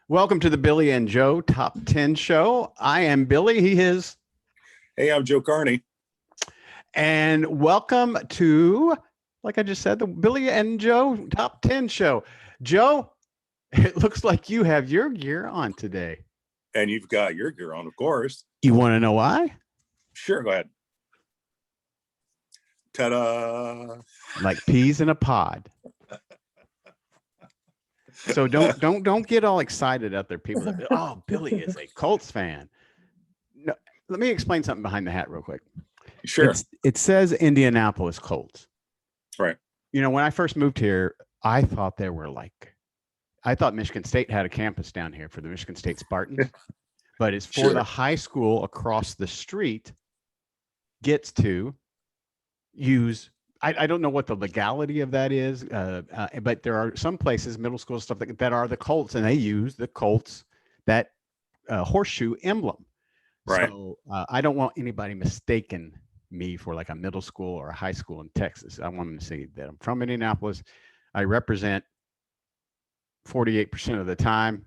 Welcome to the Billy and Joe Top 10 Show. I am Billy. He is. Hey, I'm Joe Carney. And welcome to, like I just said, the Billy and Joe Top 10 Show. Joe, it looks like you have your gear on today. And you've got your gear on, of course. You want to know why? Sure, go ahead. Ta-da! Like peas in a pod. So don't get all excited out there, people that oh, Billy is a Colts fan. No, let me explain something behind the hat real quick. Sure. It says Indianapolis Colts. Right. You know, when I first moved here, I thought Michigan State had a campus down here for the Michigan State Spartans, but it's for the high school across the street gets to use. I don't know what the legality of that is, but there are some places, middle school stuff that are the Colts, and they use the Colts, that horseshoe emblem. Right. So I don't want anybody mistaken me for like a middle school or a high school in Texas. I want them to see that I'm from Indianapolis. I represent 48% of the time.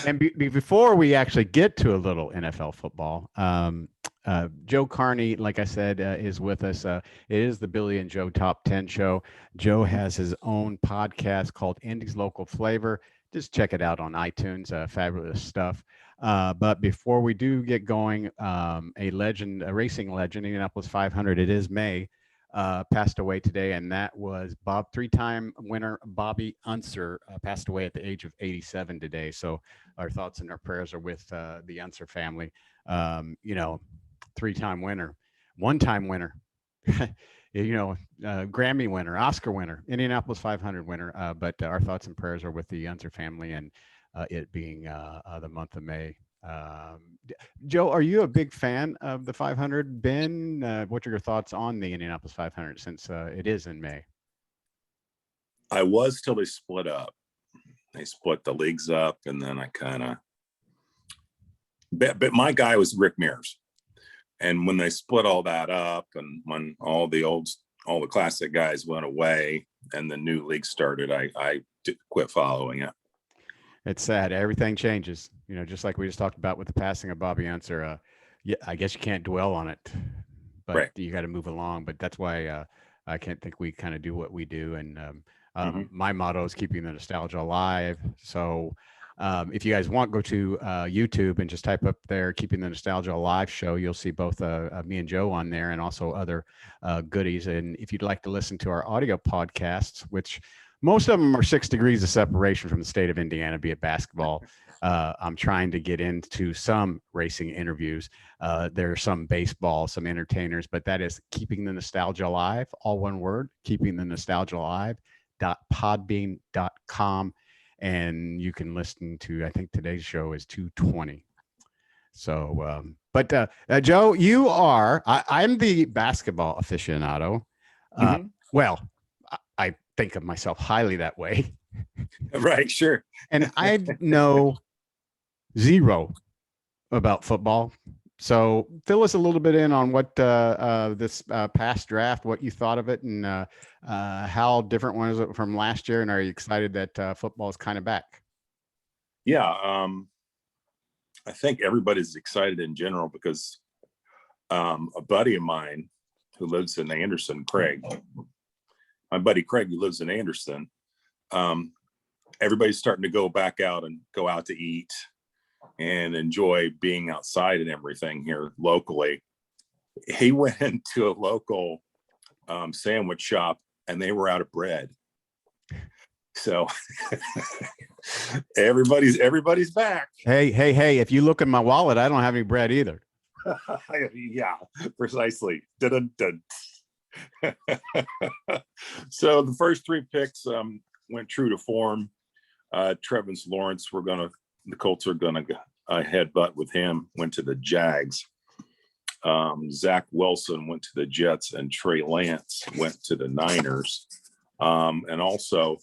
And before we actually get to a little NFL football, Joe Carney, like I said, is with us. It is the Billy and Joe Top 10 Show. Joe has his own podcast called Indy's Local Flavor. Just check it out on iTunes. Fabulous stuff. But before we do get going, a racing legend, Indianapolis 500, it is May, passed away today, and that was three-time winner Bobby Unser, passed away at the age of 87 today. So our thoughts and our prayers are with the Unser family. Three-time winner, one-time winner, Grammy winner, Oscar winner, Indianapolis 500 winner. But our thoughts and prayers are with the Unser family, and it being the month of May. Joe, are you a big fan of the 500? Ben, what are your thoughts on the Indianapolis 500 since it is in May? I was till they split up. They split the leagues up, and then I kind of. But my guy was Rick Mears, and when they split all that up, and when all the classic guys went away, and the new league started, I quit following it. It's sad. Everything changes, just like we just talked about with the passing of Bobby Unser. Yeah, I guess you can't dwell on it, but right. You got to move along. But that's why I can't think we kind of do what we do. And my motto is keeping the nostalgia alive. So if you guys want, go to YouTube and just type up there, Keeping the Nostalgia Alive show. You'll see both me and Joe on there and also other goodies. And if you'd like to listen to our audio podcasts, which most of them are 6 degrees of separation from the state of Indiana, be it basketball. I'm trying to get into some racing interviews. There's some baseball, some entertainers, but that is Keeping the Nostalgia Alive, all one word, Keeping the Nostalgia Alive.podbean.com. And you can listen to, I think today's show is 220. So, Joe, you are, I'm the basketball aficionado. Well, I think of myself highly that way. Right, sure. And I know zero about football. So fill us a little bit in on what this past draft, what you thought of it, and how different was it from last year, and are you excited that football is kind of back? Yeah, I think everybody's excited in general because a buddy of mine who lives in Anderson, Craig, my buddy Craig, who lives in Anderson, everybody's starting to go back out and go out to eat and enjoy being outside and everything here locally. He went into a local sandwich shop and they were out of bread. So everybody's back. Hey, if you look in my wallet, I don't have any bread either. Yeah, precisely. Dun-dun-dun. So the first 3 picks went true to form. Travis Lawrence, the Colts are gonna headbutt with him. Went to the Jags. Zach Wilson went to the Jets, and Trey Lance went to the Niners. And also,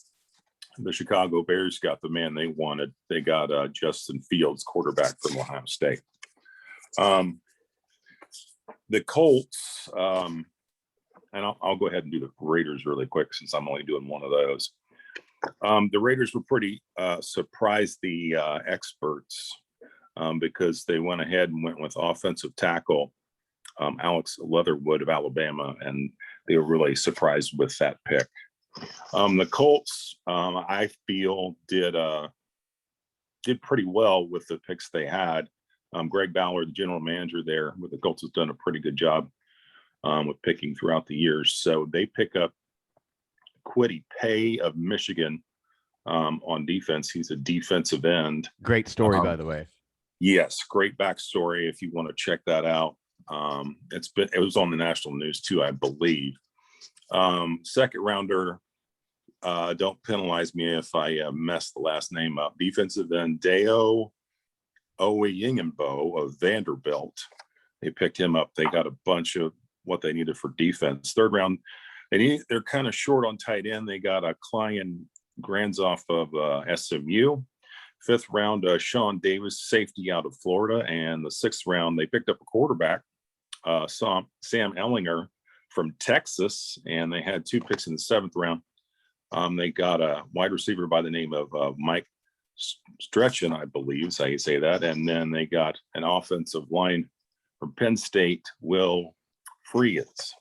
the Chicago Bears got the man they wanted. They got Justin Fields, quarterback from Ohio State. The Colts. And I'll go ahead and do the Raiders really quick since I'm only doing one of those. The Raiders were pretty surprised the experts because they went ahead and went with offensive tackle Alex Leatherwood of Alabama, and they were really surprised with that pick. The Colts, I feel, did pretty well with the picks they had. Greg Ballard, the general manager there with the Colts, has done a pretty good job with picking throughout the years. So they pick up Kwity Paye of Michigan on defense. He's a defensive end. Great story, by the way. Yes, great backstory if you want to check that out. It was on the national news too, I believe. Second rounder, don't penalize me if I mess the last name up. Defensive end Deo Oyeyingbo of Vanderbilt. They picked him up. They got a bunch of what they needed for defense. Third round, they're kind of short on tight end. They got a Klein Granzoff of SMU. Fifth round, Sean Davis, safety out of Florida. And the sixth round, they picked up a quarterback, Sam Ellinger from Texas. And they had two picks in the seventh round. They got a wide receiver by the name of Mike Stretchen, I believe is how you say that. And then they got an offensive line from Penn State, Will Frias.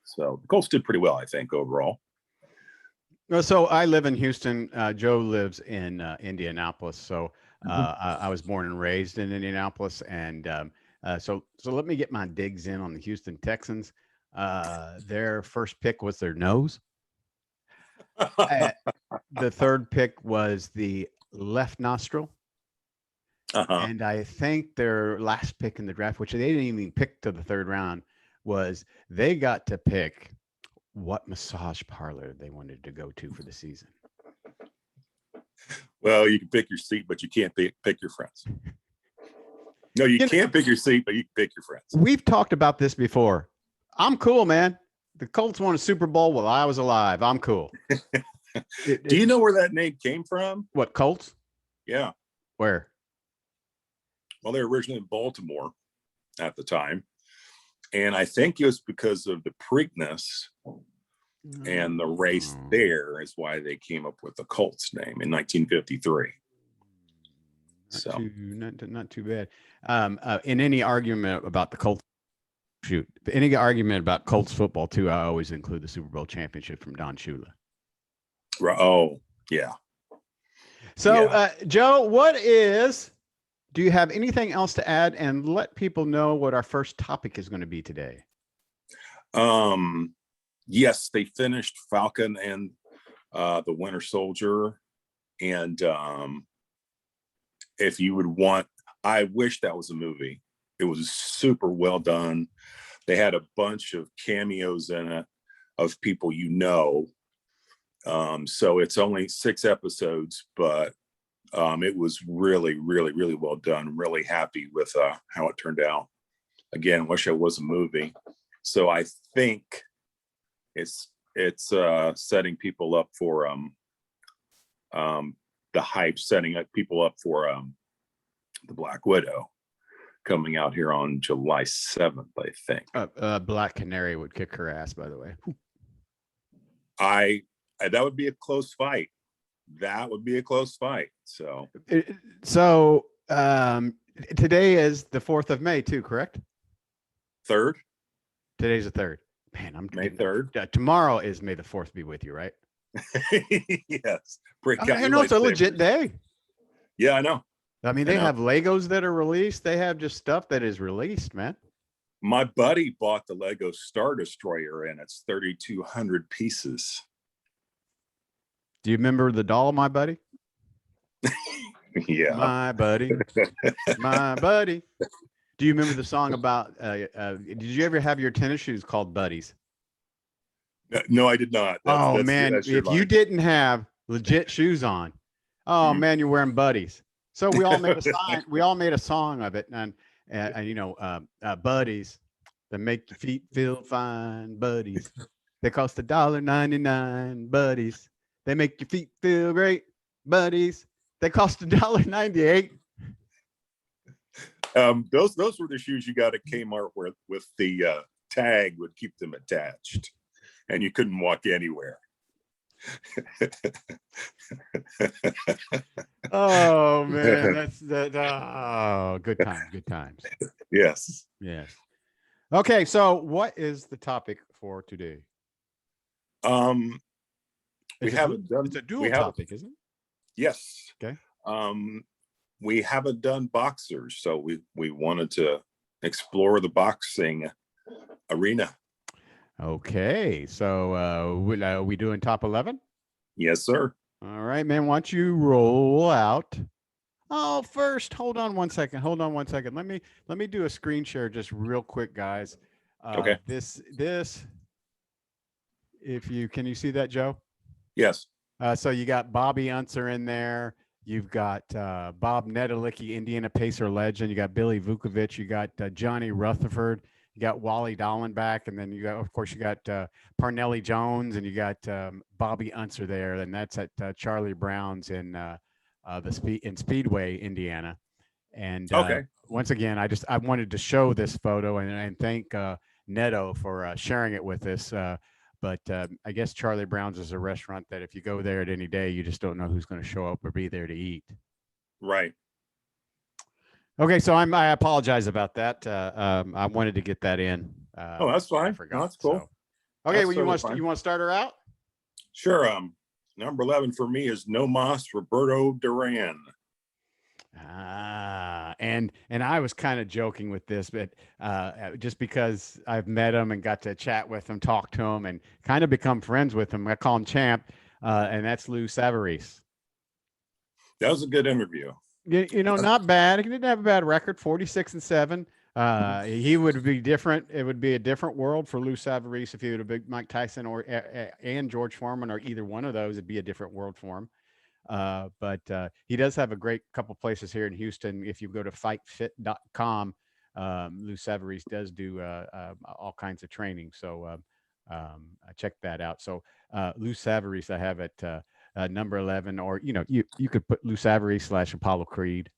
So the Colts did pretty well, I think, overall. So I live in Houston. Joe lives in Indianapolis. So I was born and raised in Indianapolis. And so let me get my digs in on the Houston Texans. Their first pick was their nose. The third pick was the left nostril. And I think their last pick in the draft, which they didn't even pick to the third round, was they got to pick what massage parlor they wanted to go to for the season. Well, you can pick your seat, but you can't pick your friends. No, you can't pick your seat, but you can pick your friends. We've talked about this before. I'm cool, man. The Colts won a Super Bowl while I was alive. I'm cool. Do you know where that name came from? What, Colts? Yeah. Where? Well, they were originally in Baltimore at the time. And I think it was because of the Preakness and the race there is why they came up with the Colts name in 1953. Not too bad. In any argument about the Colts, any argument about Colts football too, I always include the Super Bowl championship from Don Shula. Oh, yeah. So, yeah. Joe, do you have anything else to add and let people know what our first topic is going to be today? Yes, they finished Falcon and the Winter Soldier. And if you would want, I wish that was a movie. It was super well done. They had a bunch of cameos in it of people you know. So it's only 6 episodes, but it was really, really, really well done. Really happy with how it turned out. Again, wish it was a movie. So I think it's setting people up for the hype, setting up people up for the Black Widow coming out here on July 7th, I think. Black Canary would kick her ass, by the way. That would be a close fight. That would be a close fight. So today is the 4th of May too, correct? 3rd. Today's the 3rd. Man, I'm May 3rd. Tomorrow is May the 4th be with you, right? Yes. I know it's a legit day. Yeah, I know. I mean, they have Legos that are released. They have just stuff that is released, man. My buddy bought the Lego Star Destroyer and it's 3,200 pieces. Do you remember the doll, my buddy? Yeah. My buddy. My buddy. Do you remember the song about, did you ever have your tennis shoes called Buddies? No, I did not. Man, if you didn't have legit shoes on, man, you're wearing Buddies. So we all made a sign. We all made a song of it. And Buddies that make your feet feel fine. Buddies. They cost $1.99. Buddies. They make your feet feel great. Buddies. They cost $1.98. Those were the shoes you got at Kmart with the tag would keep them attached, and you couldn't walk anywhere. Oh man, that's that. Oh, good times, good times. Yes. Yes. Okay, so what is the topic for today? Um, we It's a haven't it's done, a dual we have, topic, isn't it? yes. Okay. Um, we haven't done boxers, so we wanted to explore the boxing arena. Okay. So we doing top 11? Yes, sir. All right, man. Why don't you roll out? Oh, first, hold on one second. Hold on one second. Let me do a screen share just real quick, guys. Okay. This if you can you see that, Joe? Yes. So you got Bobby Unser in there. You've got Bob Nedelicki, Indiana Pacer legend. You got Billy Vukovic. You got Johnny Rutherford. You got Wally Dallenbach, and then you got, of course, you got Parnelli Jones, and you got Bobby Unser there, and that's at Charlie Brown's in Speedway, Indiana. And Okay. once again, I wanted to show this photo and thank Neto for sharing it with us. But I guess Charlie Brown's is a restaurant that if you go there at any day, you just don't know who's going to show up or be there to eat. Right. Okay, so I apologize about that. I wanted to get that in. Oh, that's I fine. forgot. No, that's cool. So. Okay, That's well, totally you want to start her out? Sure. Number 11 for me is No Mas Roberto Duran. And I was kind of joking with this, but just because I've met him and got to chat with him, talk to him, and kind of become friends with him, I call him Champ, and that's Lou Savarese. That was a good interview. You know, not bad. He didn't have a bad record, 46-7. He would be different. It would be a different world for Lou Savarese if he would have been Mike Tyson or and George Foreman or either one of those. It'd be a different world for him. But he does have a great couple places here in Houston. If you go to fightfit.com, Lou Savarese does do all kinds of training. So check that out. So Lou Savarese, I have at number 11, or, you know, you could put Lou Savarese / Apollo Creed.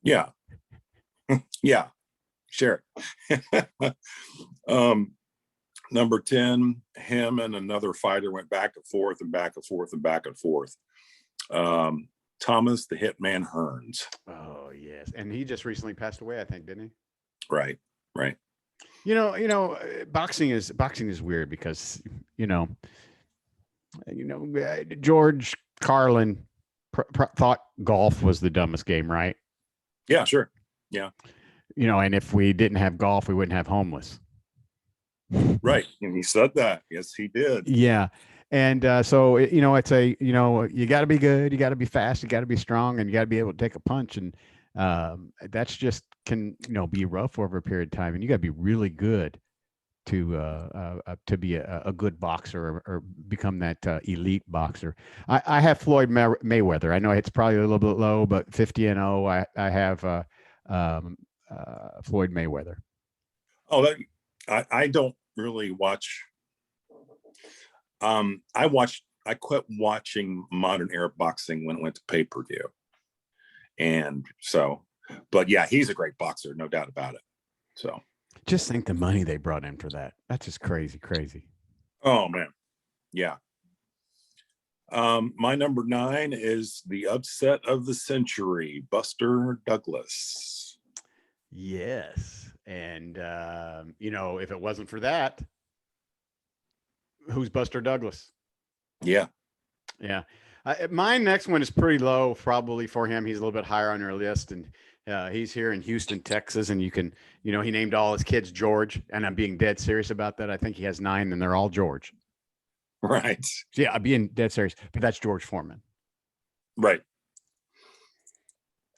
Yeah. Yeah. Sure. Number 10, him and another fighter went back and forth and back and forth and back and forth. Thomas the Hitman Hearns. Oh yes, and he just recently passed away, I think, didn't he? Right. Right. You know, boxing is weird because George Carlin thought golf was the dumbest game, right? Yeah, sure. Yeah. You know, and if we didn't have golf, we wouldn't have homeless. Right. And he said that. Yes, he did. Yeah. And so, it's you got to be good, you got to be fast, you got to be strong, and you got to be able to take a punch. And that's just can, be rough over a period of time. And you got to be really good to be a good boxer or become that elite boxer. I have Floyd Mayweather. I know it's probably a little bit low, but 50-0. I have Floyd Mayweather. Oh, I don't really watch. I quit watching modern era boxing when it went to pay-per-view. And so, but yeah, he's a great boxer, no doubt about it. So just think the money they brought in for that. That's just crazy. Oh man. Yeah. My number 9 is the upset of the century, Buster Douglas. Yes. And if it wasn't for that, who's Buster Douglas? Yeah. My next one is pretty low, probably for him. He's a little bit higher on your list, and he's here in Houston, Texas, and you can, he named all his kids George, and I'm being dead serious about that. I think he has 9, and they're all George. Right. Yeah, I'm being dead serious, but that's George Foreman. Right.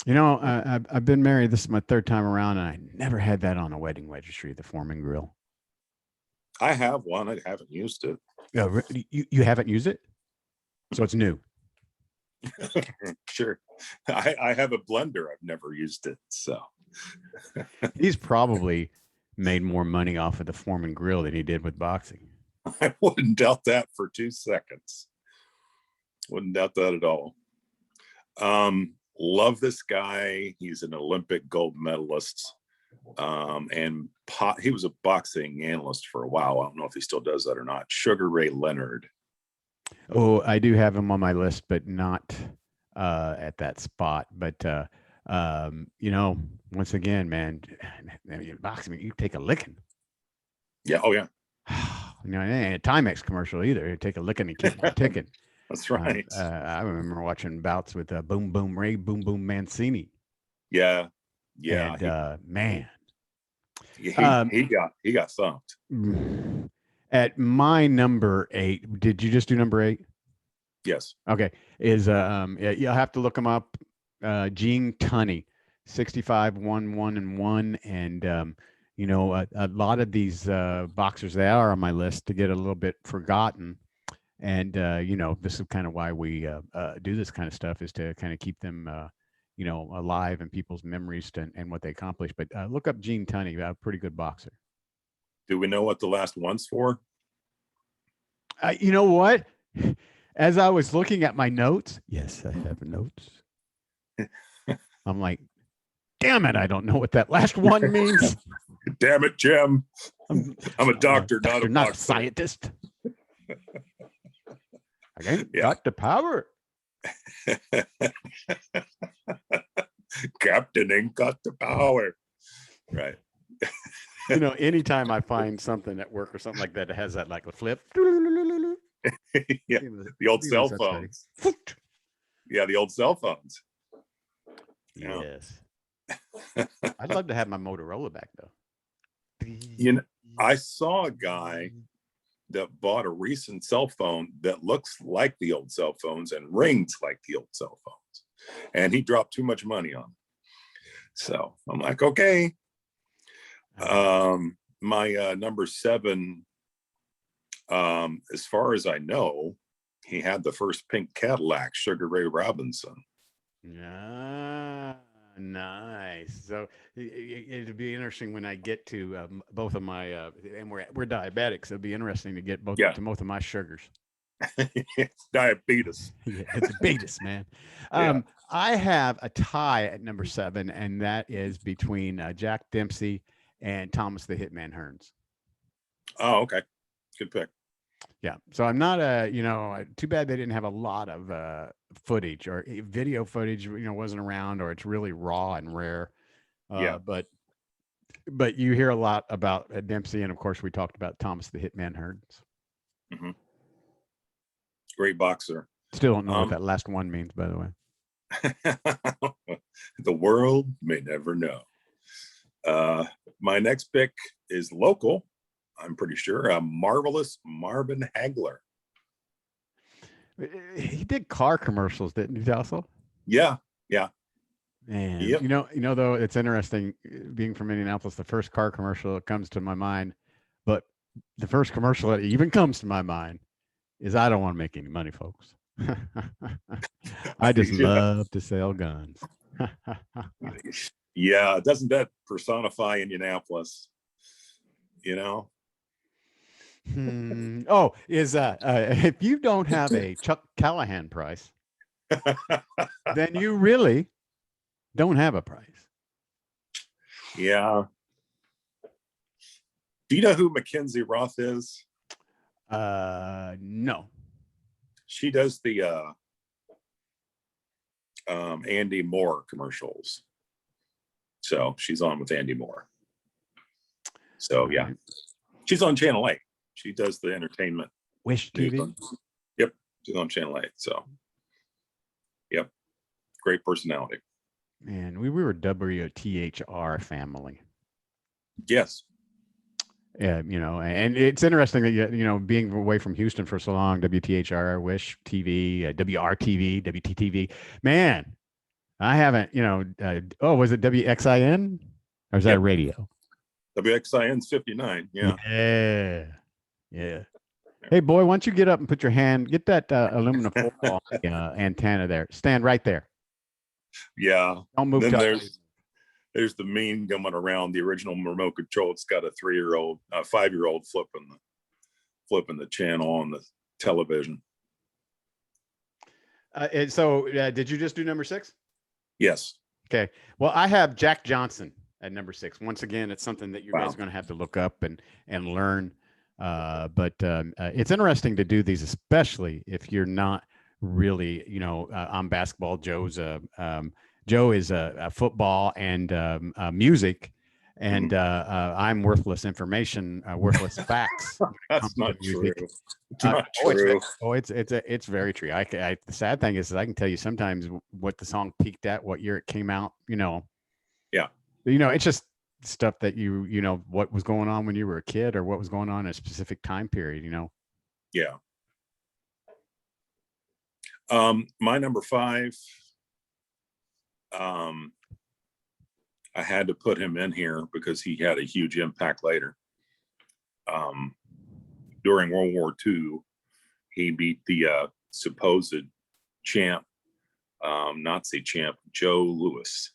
I've been married. This is my 3rd time around, and I never had that on a wedding registry, the Foreman grill. I have one. I haven't used it. You haven't used it? So it's new. Sure. I have a blender. I've never used it. So he's probably made more money off of the Foreman grill than he did with boxing. I wouldn't doubt that for 2 seconds. Wouldn't doubt that at all. Love this guy. He's an Olympic gold medalist. And he was a boxing analyst for a while. I don't know if he still does that or not. Sugar Ray Leonard. Oh, I do have him on my list, but not at that spot. But you know, once again, man, boxing, you take a licking. Yeah. Oh yeah. You know, it ain't a Timex commercial either. You take a licking and keep on ticking. That's right. I remember watching bouts with Boom Boom Ray, Boom Boom Mancini, Yeah. Yeah. and man, He um, he got thumped. at my number 8, did you just do number 8? Yes. Okay, is yeah, you'll have to look him up. Gene Tunney, 65, 1, 1, and 1, and you know, a lot of these boxers, they are on my list to get a little bit forgotten. And you know, this is kind of why we do this kind of stuff, is to kind of keep them you know, alive in people's memories and what they accomplished. But look up Gene Tunney, a pretty good boxer. Do we know what the last one's for? You know what? As I was looking at my notes, yes, I have notes. I'm like, damn it, I don't know what that last one means. Damn it, Jim. I'm a doctor, not a not a boxer. scientist. I ain't Yeah. got the power. Captain ain't got the power. Right. You know, anytime I find something at work or something like that has that like a flip. Yeah. The old cell phones. Yeah, the old cell phones. Yeah. Yes. I'd love to have my Motorola back though. You know, I saw a guy that bought a recent cell phone that looks like the old cell phones and rings like the old cell phones. And he dropped too much money on them. So I'm like, okay. My number 7, as far as I know, he had the first pink Cadillac, Sugar Ray Robinson. Yeah, nice. So it'd be interesting when I get to both of my and we're diabetics. It'd be interesting to get to both of my sugars. It's diabetes. Yeah, it's diabetes, man. Yeah. I have a tie at number 7, and that is between Jack Dempsey and Thomas the Hitman Hearns. Oh, okay. Good pick. Yeah. So I'm not you know, too bad they didn't have a lot of footage or video footage, you know, wasn't around, or it's really raw and rare. Yeah. But you hear a lot about Dempsey, and of course we talked about Thomas the Hitman Hearns. Mm-hmm. Great boxer. Still don't know what that last one means, by the way. The world may never know. My next pick is local. I'm pretty sure a Marvelous Marvin Hagler. He did car commercials, didn't he also? Yeah. Yeah. And you know, though, it's interesting being from Indianapolis, the first car commercial that comes to my mind, but the first commercial that even comes to my mind is I don't want to make any money, folks. I just love to sell guns. Yeah, doesn't that personify Indianapolis? You know? Oh, is if you don't have a Chuck Callahan price, then you really don't have a price. Yeah. Do you know who Mackenzie Roth is? No. She does the Andy Moore commercials. So she's on with Andy Moore. So yeah, she's on Channel 8. She does the entertainment. Wish TV. Yep, she's on Channel 8. So, yep, great personality. Man, we were WTHR family. Yes. Yeah, you know, and it's interesting that you know, being away from Houston for so long, WTHR, Wish TV, WRTV, WTTV. Man, I haven't, you know. Was it WXIN, or is that a radio? WXIN's 59. Yeah. Yeah. Yeah. Hey, boy, why don't you get up and put your hand, get that aluminum foil antenna there. Stand right there. Yeah. Don't move. Then there's the meme going around, the original remote control. It's got a 3-year-old, 5-year-old flipping the channel on the television. So did you just do number 6? Yes. Okay. Well, I have Jack Johnson at number 6. Once again, it's something that you guys are going to have to look up and learn. It's interesting to do these, especially if you're not really, on basketball. Joe is a football and music, and Mhm. I'm worthless information, worthless facts when it comes That's to not true. music. It's not Oh, it's true. it's very true. The sad thing is I can tell you sometimes what the song peaked at, what year it came out. Yeah. It's just stuff that what was going on when you were a kid, or what was going on in a specific time period. Yeah. My number 5, um, I had to put him in here because he had a huge impact later. During World War II, he beat the supposed champ, Nazi champ, Joe Louis.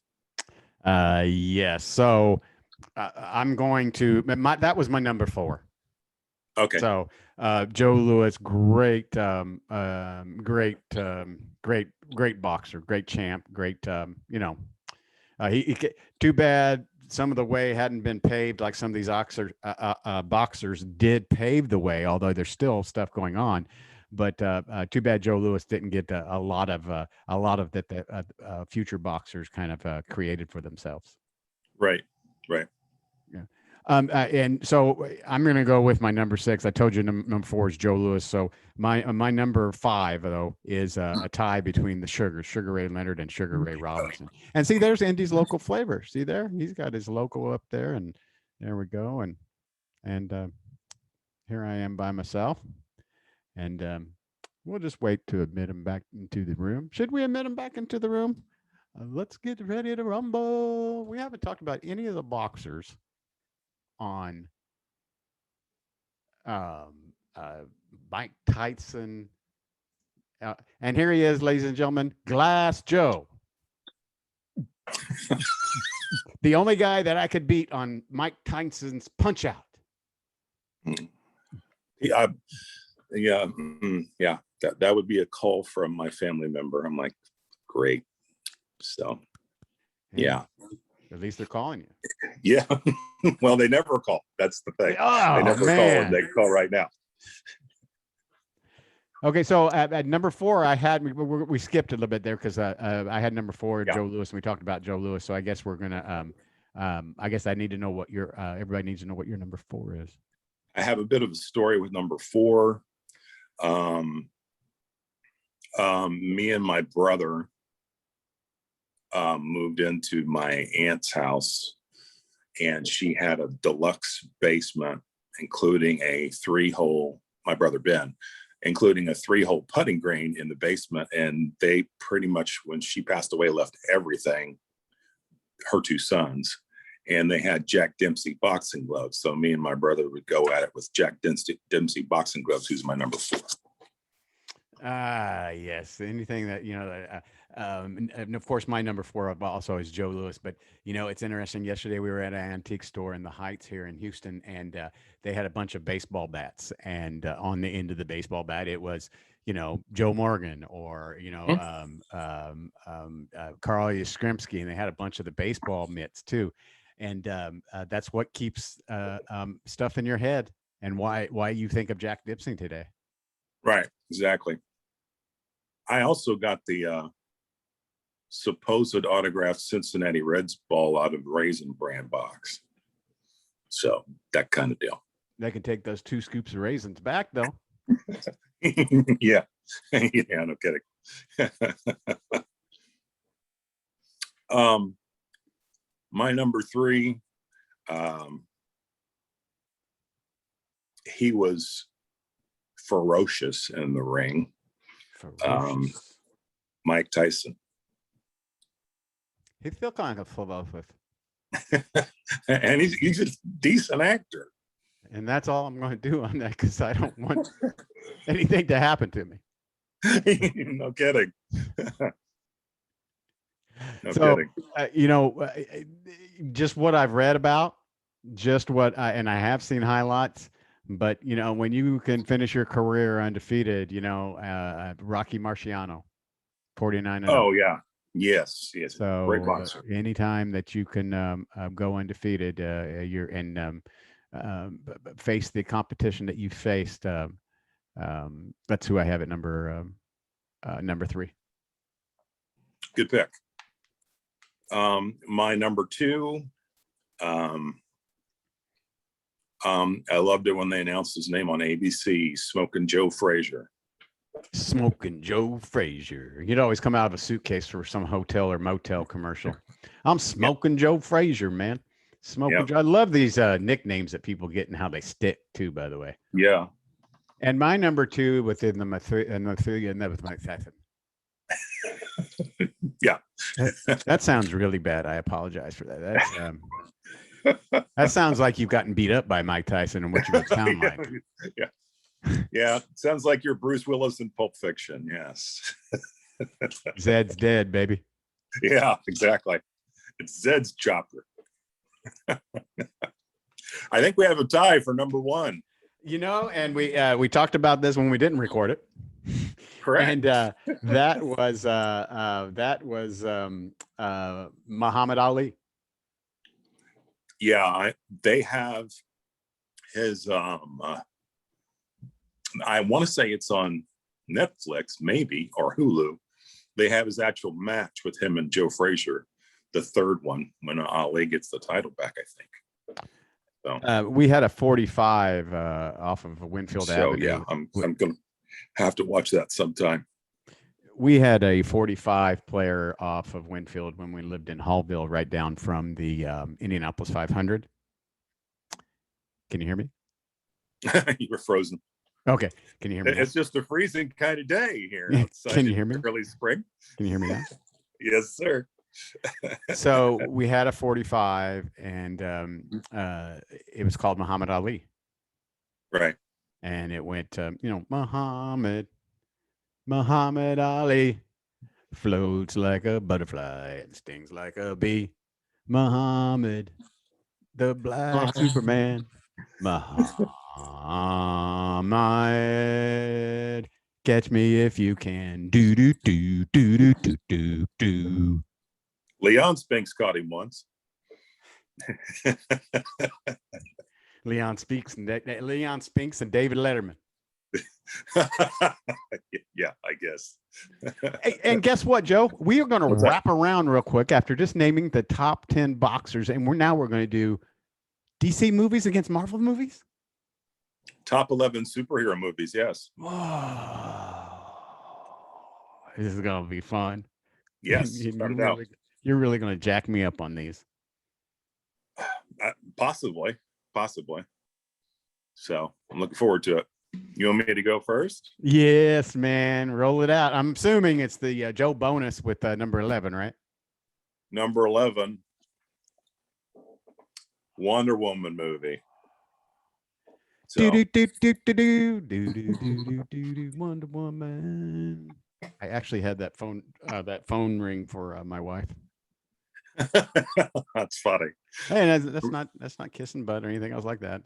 Yes. So I'm going to that was my number 4. Okay. So Joe Louis, great, great boxer, great champ, great. Too bad some of the way hadn't been paved like some of these boxers did pave the way, although there's still stuff going on. But too bad Joe Louis didn't get a lot of that the future boxers kind of created for themselves. Right. Right. Yeah. And so I'm going to go with my number 6. I told you number 4 is Joe Louis. So my number 5 though is a tie between the Sugar Ray Leonard and Sugar Ray Robinson. And see, there's Indy's local flavor. See there, he's got his local up there, and there we go. And here I am by myself, and we'll just wait to admit him back into the room. Should we admit him back into the room? Let's get ready to rumble. We haven't talked about any of the boxers on Mike Tyson. And here he is, ladies and gentlemen, Glass Joe. The only guy that I could beat on Mike Tyson's Punch Out. Yeah. Yeah. That would be a call from my family member. I'm like, great. So, yeah. At least they're calling you. Yeah. Well, they never call. That's the thing. Oh, they never call, and they call right now. Okay, so at number 4, we skipped a little bit there because I had number 4, Joe Louis, and we talked about Joe Louis. So I guess we're gonna. I guess I need to know what your everybody needs to know what your number 4 is. I have a bit of a story with number 4. Me and my brother moved into my aunt's house, and she had a deluxe basement, including a 3-hole. My brother Ben, including a 3-hole putting green in the basement. And they pretty much, when she passed away, left everything, her 2 sons, and they had Jack Dempsey boxing gloves. So me and my brother would go at it with Jack Dempsey boxing gloves, who's my number 4. Yes. Anything that, and of course my number 4 also is Joe Louis, but it's interesting. Yesterday we were at an antique store in the Heights here in Houston, and they had a bunch of baseball bats, and on the end of the baseball bat, it was, Joe Morgan, or, Carl Yastrzemski, and they had a bunch of the baseball mitts too. And that's what keeps stuff in your head, and why you think of Jack Dempsey today. Right. Exactly. I also got the supposed autographed Cincinnati Reds ball out of Raisin Bran box. So that kind of deal. They can take those 2 scoops of raisins back, though. Yeah. Yeah, no kidding. My number 3, he was ferocious in the ring. Mike Tyson. He's still kind of ferocious. And he's a decent actor. And that's all I'm going to do on that, because I don't want anything to happen to me. No kidding. Kidding. Just what I've read about, and I have seen highlights, but when you can finish your career undefeated, Rocky Marciano, 49. Oh yeah. Yes. So great boxer. Anytime that you can go undefeated, you're in. face the competition that you faced. That's who I have at number 3. Good pick. My number 2. I loved it when they announced his name on ABC, Smoking Joe Frazier. Smoking Joe Frazier. He'd always come out of a suitcase for some hotel or motel commercial. I'm smoking Joe Frazier, man. Smoking Joe. I love these nicknames that people get and how they stick too, by the way. Yeah. And my number 2 within the Methuselah. Yeah. That sounds really bad. I apologize for that. That's that sounds like you've gotten beat up by Mike Tyson and what you would sound like. Yeah. Sounds like you're Bruce Willis in Pulp Fiction. Yes. Zed's dead, baby. Yeah, exactly. It's Zed's chopper. I think we have a tie for number 1. And we talked about this when we didn't record it. Correct. And that was Muhammad Ali. Yeah, they have his I want to say it's on Netflix, maybe, or Hulu. They have his actual match with him and Joe Frazier, the third one, when Ali gets the title back, I think. So we had a 45 off of Winfield Avenue. Yeah, I'm gonna have to watch that sometime. We had a 45 player off of Winfield when we lived in Hallville, right down from the Indianapolis 500. Can you hear me? You were frozen. Okay. Can you hear me now? It's just a freezing kind of day here. Can you hear me? Early spring. Can you hear me now? Yes, sir. So we had a 45, and it was called Muhammad Ali. Right. And it went, Muhammad Ali floats like a butterfly and stings like a bee. Muhammad, the black Superman. Muhammad, catch me if you can. Do do do do do do do do. Leon Spinks caught him once. Leon Spinks and David Letterman. Yeah, I guess. And guess what, Joe? We are going to wrap around real quick after just naming the top 10 boxers, and we're going to do DC movies against Marvel movies. Top 11 superhero movies, yes. Whoa. This is going to be fun. Yes, you're really going to jack me up on these. Possibly. So I'm looking forward to it. You want me to go first? Yes, man. Roll it out. I'm assuming it's the Joe bonus with number 11, right? Number 11, Wonder Woman movie. So, Wonder Woman. I actually had that phone ring for my wife. That's funny. Hey, that's not kissing butt or anything else like that.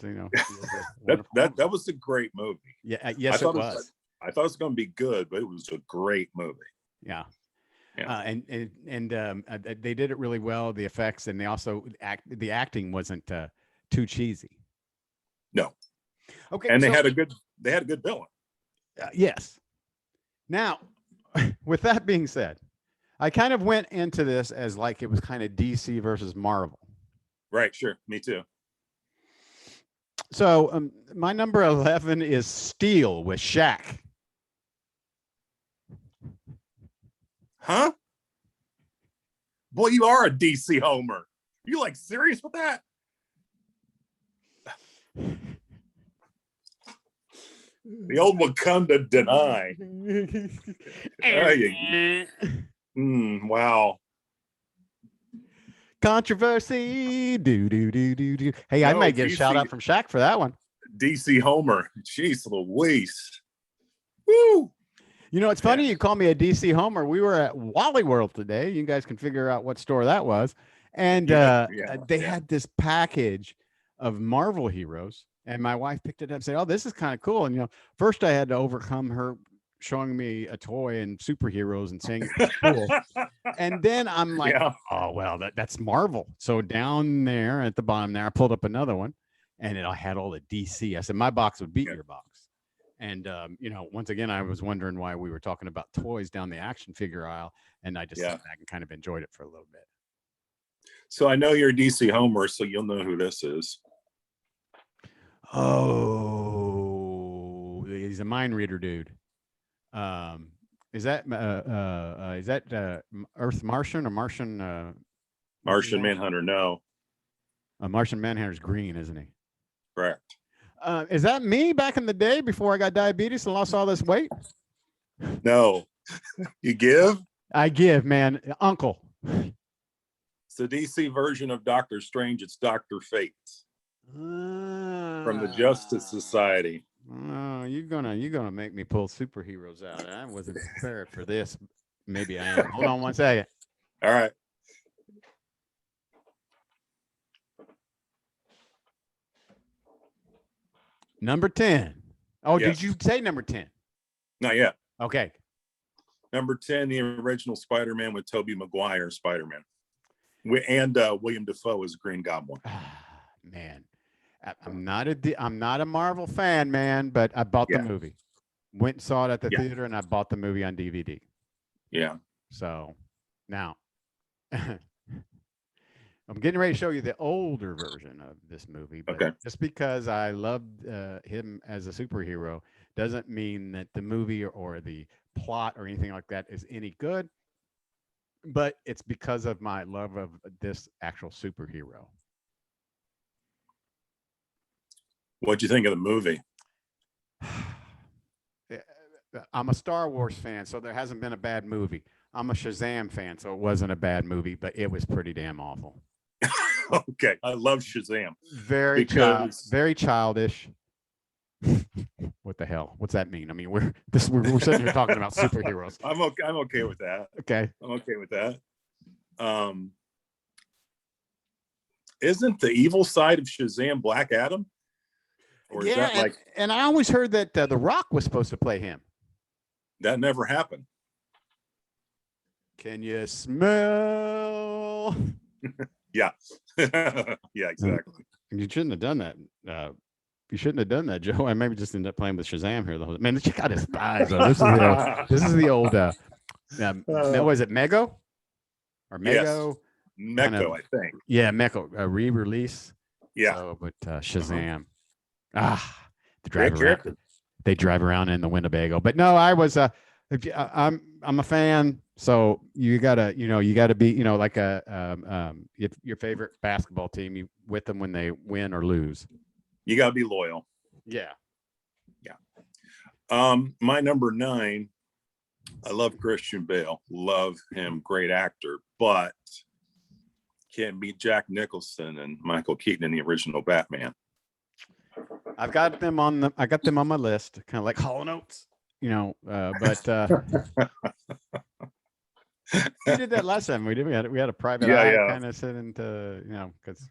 That was a great movie. Yeah, yes, it was. I thought it was going to be good, but it was a great movie. Yeah. And they did it really well. The effects, and they also the acting wasn't too cheesy. No. Okay. And they had a good villain. Yes. Now, with that being said, I kind of went into this as like it was kind of DC versus Marvel. Right. Sure. Me too. So my number 11 is Steel with Shaq. Huh? Boy, you are a DC homer. Are you like serious with that? The old Wakanda deny. Wow. Controversy. Do. Hey, I might get a shout out from Shaq for that one. DC homer. Jeez Louise. Woo. You know, it's funny you call me a DC homer. We were at Wally World today. You guys can figure out what store that was. And they had this package of Marvel heroes. And my wife picked it up and said, "Oh, this is kind of cool." And, first I had to overcome her showing me a toy and superheroes and saying it was cool. And then I'm like, oh, well, that's Marvel. So down there at the bottom there, I pulled up another one. and I had all the DC. I said my box would beat Yeah. your box. And once again, I was wondering why we were talking about toys down the action figure aisle, and I just Yeah. sat back and kind of enjoyed it for a little bit. So I know you're a DC homer, so you'll know who this is. Oh, he's a mind reader dude. Is that Earth Martian or Martian? Martian Manhunter. No, Martian Manhunter's green, isn't he? correct. Is that me back in the day before I got diabetes and lost all this weight? No, you give. I give, man, Uncle. It's the DC version of Doctor Strange. It's Doctor Fate from the Justice Society. Oh, you're gonna make me pull superheroes out. I wasn't prepared for this. Maybe I am. Hold on one second. All right. Number 10. Oh, Yes. did you say number 10? Not yet. Okay. Number 10, the original Spider-Man with Tobey Maguire, Spider-Man. And William Dafoe as Green Goblin. Man, I'm not a Marvel fan, man, but I bought the movie. Went and saw it at the theater, and I bought the movie on DVD. Yeah. So now I'm getting ready to show you the older version of this movie. But Okay. just because I loved him as a superhero doesn't mean that the movie or the plot or anything like that is any good. But it's because of my love of this actual superhero. What'd you think of the movie? I'm a Star Wars fan, so there hasn't been a bad movie. I'm a Shazam fan, so it wasn't a bad movie, but it was pretty damn awful. Okay, I love Shazam. Very childish. What the hell? What's that mean? I mean, we're sitting here talking about superheroes. I'm okay with that. Okay. I'm okay with that. Isn't the evil side of Shazam Black Adam? Or is that like and I always heard that The Rock was supposed to play him. that never happened? Can you smell? Yeah. Yeah, exactly. You shouldn't have done that. You shouldn't have done that, Joe. I maybe just ended up playing with Shazam here the whole man. Check out his thighs. Though. This is the old. Was it Mego or Mego? Yes. Meko, I think. Yeah, Meko re-release. Yeah. So, but Shazam. They drive around in the Winnebago. But no, I'm a fan. So you gotta be, like your favorite basketball team, you with them when they win or lose. You gotta be loyal. Yeah. Yeah. My number 9, I love Christian Bale. Love him, great actor, but can't beat Jack Nicholson and Michael Keaton in the original Batman. I got them on my list, kind of like Hall & Oates, but we did that last time. We had a private eye kind of sit into, because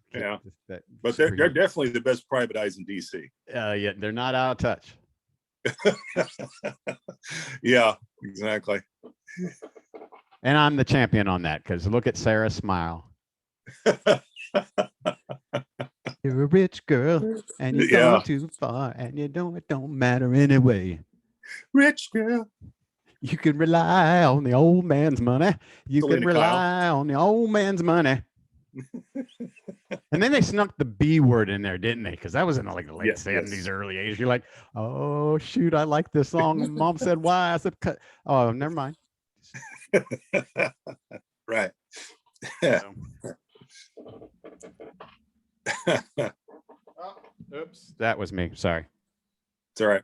but they're definitely the best private eyes in DC. Yeah, they're not out of touch. Yeah, exactly. And I'm the champion on that, because look at Sarah smile. You're a rich girl and you go too far, and it don't matter anyway. Rich girl. You can rely on the old man's money. You can rely on the old man's money. And then they snuck the B word in there, didn't they? Because that was in the late 70s, early 80s. You're like, oh, shoot, I like this song. Mom said, why? I said, cut. Oh, never mind. Right. Oops. That was me. Sorry. It's all right.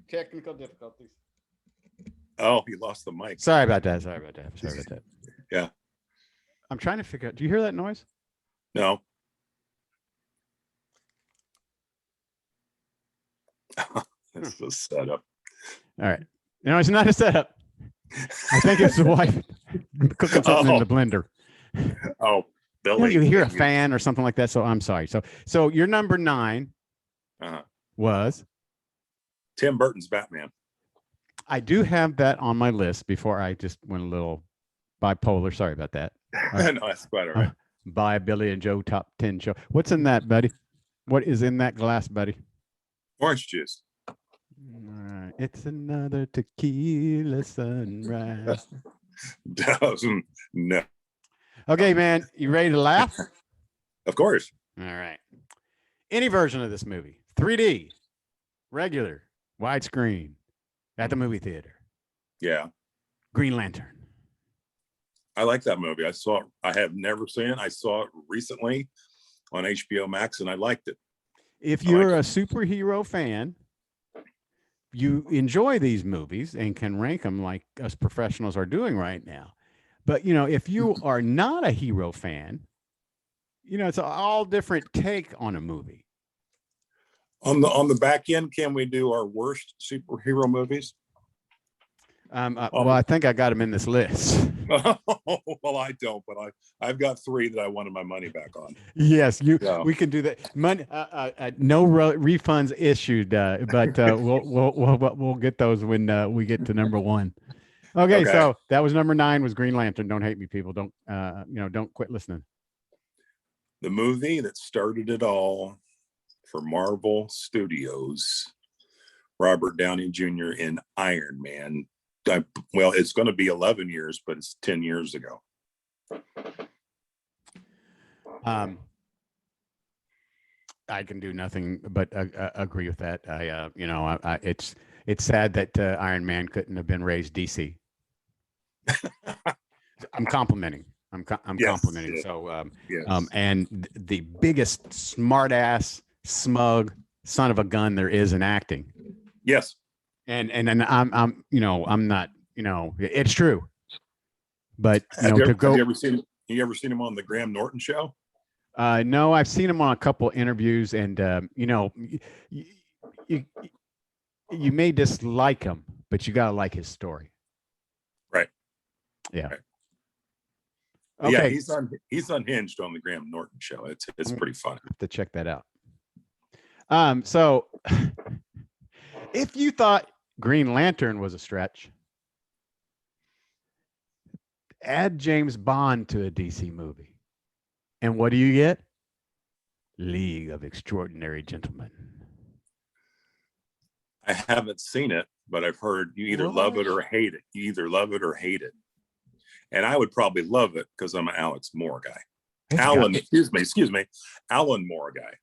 Technical difficulties. Oh, you lost the mic. Sorry about that. Yeah. I'm trying to figure out. Do you hear that noise? No. It's the setup. All right. No, it's not a setup. I think it's the wife cooking something in the blender. Oh, Billy. You hear a fan or something like that. So I'm sorry. So your number 9 was Tim Burton's Batman. I do have that on my list before I just went a little bipolar. Sorry about that. No, that's quite all right. By Billy and Joe top 10 show. What's in that, buddy? What is in that glass, buddy? Orange juice. All right. It's another tequila sunrise. Doesn't no. Okay, man. You ready to laugh? Of course. All right. Any version of this movie, 3D, regular, widescreen, at the movie theater. Yeah. Green Lantern. I like that movie. I saw it. I have never seen it. I saw it recently on HBO Max and I liked it. If you're a superhero fan, you enjoy these movies and can rank them like us professionals are doing right now. But, you know, if you are not a hero fan, you know, it's an all different take on a movie. On the back end, can we do our worst superhero movies? Well, I think I got them in this list. Well, I don't, but I've got 3 that I wanted my money back on. Yes, we can do that. Money, no refunds issued, but we'll get those when we get to number 1. Okay, so that was number 9 was Green Lantern. Don't hate me, people. Don't don't quit listening. The movie that started it all for Marvel Studios, Robert Downey Jr. in Iron Man. Well, it's going to be 11 years, but it's 10 years ago. I can do nothing but agree with that. It's sad that Iron Man couldn't have been raised DC. I'm complimenting. I'm complimenting. Yes. So, yes. And the biggest smart ass, smug son of a gun there is in acting. Yes. And I'm not, it's true. But have you ever seen him on the Graham Norton show? No, I've seen him on a couple interviews, and you may dislike him, but you gotta like his story. Right. Yeah. Right. Okay. Yeah, he's unhinged on the Graham Norton show. It's pretty fun. I have to check that out. So if you thought Green Lantern was a stretch, add James Bond to a DC movie. And what do you get? League of Extraordinary Gentlemen. I haven't seen it, but I've heard you either love it or hate it. You either love it or hate it. And I would probably love it because I'm an Alex Moore guy. Excuse me. Alan Moore guy.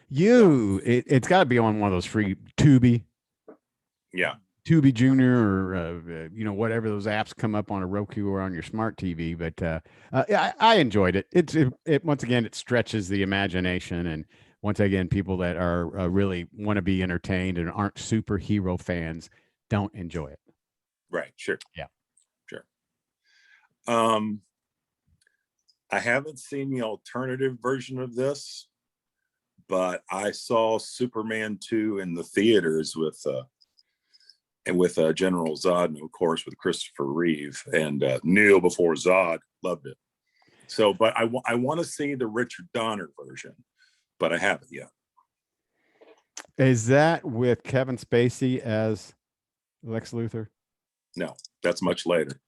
It's got to be on one of those free Tubi. Yeah. Tubi Junior or, whatever those apps come up on a Roku or on your smart TV. But I enjoyed it. It once again, it stretches the imagination. And once again, people that are really want to be entertained and aren't superhero fans don't enjoy it. Right. Sure. Yeah. Sure. I haven't seen the alternative version of this, but I saw Superman 2 in the theaters with General Zod, and of course with Christopher Reeve, and Neil before Zod. Loved it. So, but I want to see the Richard Donner version, but I haven't yet. Is that with Kevin Spacey as Lex Luthor? No, that's much later.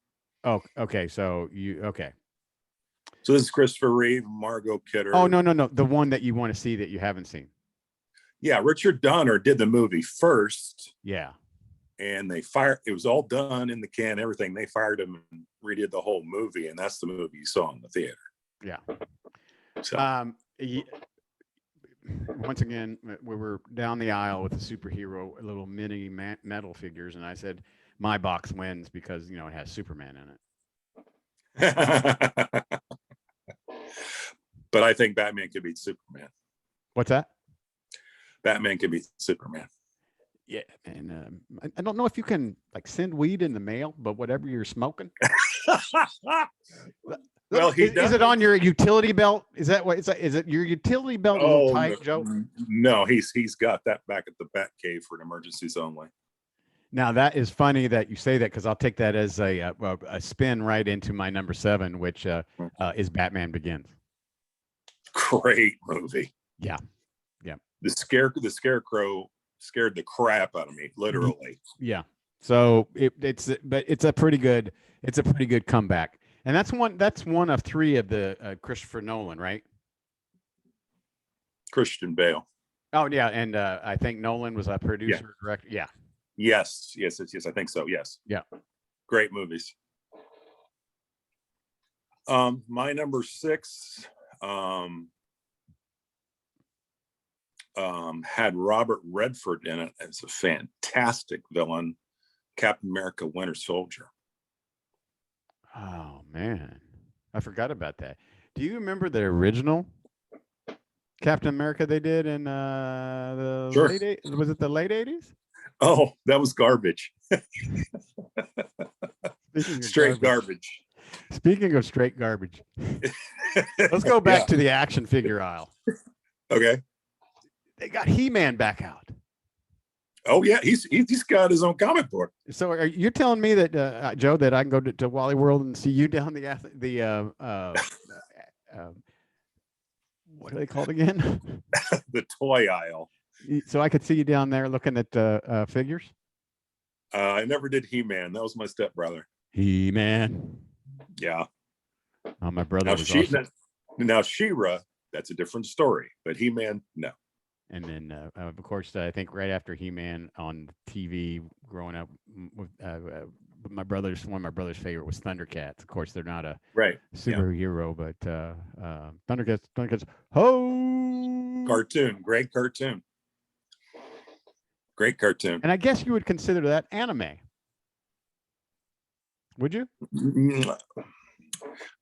Oh, okay. So So this is Christopher Reeve, Margot Kidder. Oh, no. The one that you want to see that you haven't seen. Yeah, Richard Donner did the movie first. Yeah. And it was all done in the can, everything. They fired him and redid the whole movie, and that's the movie you saw in the theater. Yeah. So once again, we were down the aisle with the superhero little mini metal figures, and I said my box wins because it has Superman in it. But I think Batman could beat Superman. What's that? Batman could beat Superman. Yeah, and I don't know if you can send weed in the mail, but whatever you're smoking. Well, is it on your utility belt? Is that what? Is it your utility belt? A little tight, Joe? No, he's got that back at the Bat Cave for emergencies only. Now that is funny that you say that, because I'll take that as a spin right into my number 7, which is Batman Begins. Great movie. Yeah. The Scarecrow scared the crap out of me, literally. Yeah. So it's a pretty good comeback, and that's one of 3 of the Christopher Nolan, right? Christian Bale. Oh yeah, and I think Nolan was a producer, director. Yeah. Yes. I think so. Yes. Yeah. Great movies. My number 6 had Robert Redford in it as a fantastic villain, Captain America: Winter Soldier. Oh man, I forgot about that. Do you remember the original Captain America they did in the Sure. was it the late 80s? Oh, that was garbage. Straight garbage. Speaking of straight garbage, let's go back to the action figure aisle. Okay. They got He-Man back out. Oh yeah, he's got his own comic book. So are you telling me that Joe, that I can go to Wally World and see you down the what are they called again? The toy aisle. So I could see you down there looking at figures. I never did He-Man. That was my stepbrother. He-Man. Yeah. Oh, my brother Now, was awesome. Now She-Ra, that's a different story. But He-Man, no. And then, of course, I think right after He-Man on TV, growing up, with one of my brother's favorite was Thundercats. Of course, they're not a superhero, but Thundercats, ho! Cartoon, great cartoon. Great cartoon. And I guess you would consider that anime. Would you?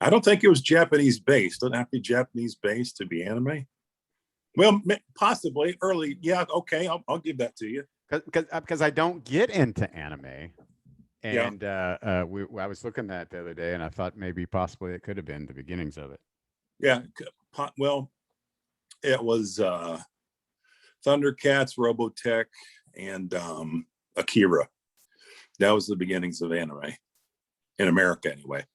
I don't think it was Japanese based. Doesn't have to be Japanese based to be anime. Well, possibly early. Yeah, okay, I'll give that to you. Because I don't get into anime, and I was looking at the other day, and I thought maybe possibly it could have been the beginnings of it. Yeah, well, it was Thundercats, Robotech, and Akira. That was the beginnings of anime in America, anyway.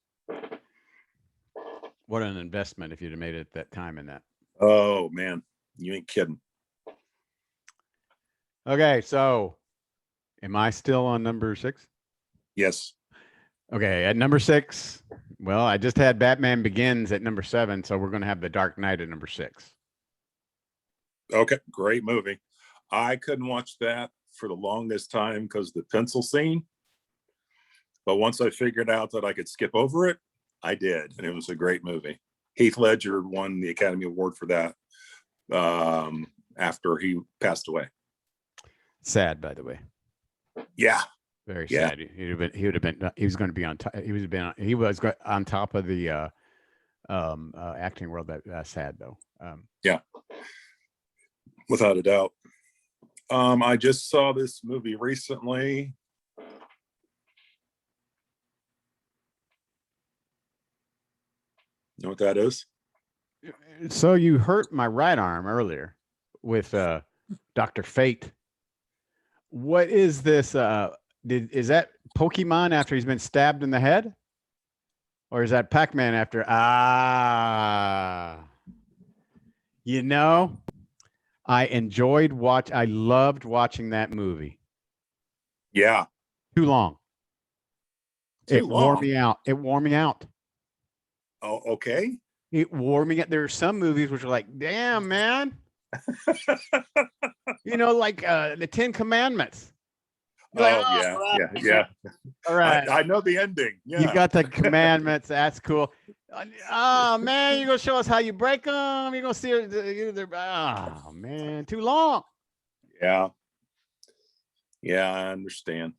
What an investment if you'd have made it at that time in that. Oh man, you ain't kidding. Okay, so am I still on number 6? Yes. Okay, at number 6, well, I just had Batman Begins at number 7, so we're going to have The Dark Knight at number 6. Okay, great movie. I couldn't watch that for the longest time because the pencil scene. But once I figured out that I could skip over it, I did, and it was a great movie. Heath Ledger won the Academy Award for that after he passed away. Sad, by the way. Yeah, very sad. He would have been. He was going to be on top. He was on top of the acting world. That's sad though. Yeah, without a doubt. I just saw this movie recently. You know what that is? So you hurt my right arm earlier with Dr. Fate. What is this? Is that Pokemon after he's been stabbed in the head? Or is that Pac-Man after? You know, I loved watching that movie. Yeah. Too long. It wore me out. It wore me out. Oh, okay. It wore me out. There are some movies which are like, damn, man. Like the 10 Commandments. Yeah. All right. I know the ending. Yeah. You got the commandments. That's cool. Oh man, you're gonna show us how you break them. You're gonna see oh man, too long. Yeah. Yeah, I understand.